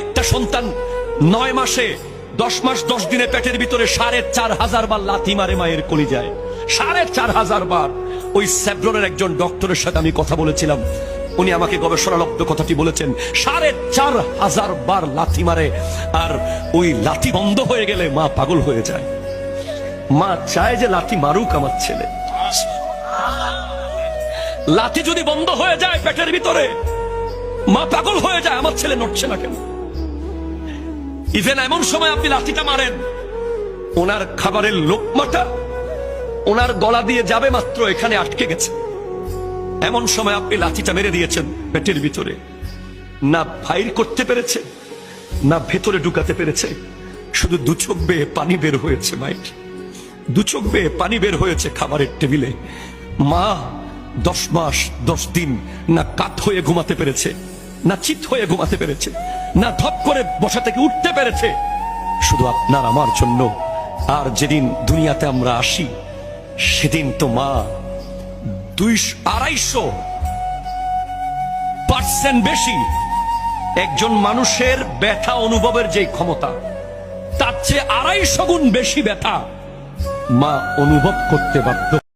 একটা সন্তান 9 মাসে 10 মাস 10 দিনে পেটের ভিতরে 4,500 বার লাথি মারে মায়ের কলিজায়। 4,500 বার। ওই সেভরনের একজন ডক্টরের সাথে আমি কথা বলেছিলাম, উনি আমাকে গবেষণালব্ধ কথাটি বলেছেন। 4,500 বার লাথি মারে, আর ওই লাথি বন্ধ হয়ে গেলে মা পাগল হয়ে যায়। মা চায় যে লাথি মারুক আমার ছেলে। লাথি যদি বন্ধ হয়ে যায় পেটের ভিতরে, মা পাগল হয়ে যায়, আমার ছেলে নড়ছে না কেন। ইভেন এমন সময় আপনি লাঠিটা মারেন, ওনার খাবারের লোকমাটা ওনার গলা দিয়ে যাবে মাত্র এখানে আটকে গেছে। এমন সময় আপনি লাঠিটা মেরে দিয়েছেন পেটের ভিতরে, না ফাইর করতে পেরেছে না ভেতরে ঢুকাতে পেরেছে, শুধু 2 চোখ বেয়ে পানি বের হয়েছে। মাইট 2 চোখ বেয়ে পানি বের হয়েছে খাবারের টেবিলে। মা 10 মাস 10 দিন না কাত হয়ে ঘুমাতে পেরেছে, না চিত হয়ে ঘুমাতে পেরেছে, না ধপ করে বসা থেকে উঠতে পেরেছে, শুধু আপনার আমার জন্য। আর যেদিন দুনিয়াতে আমরা আসি সেদিন তো মা 200-250% বেশি। একজন মানুষের ব্যথা অনুভবের যে ক্ষমতা, তার চেয়ে 250 গুণ বেশি ব্যথা মা অনুভব করতে বাধ্য।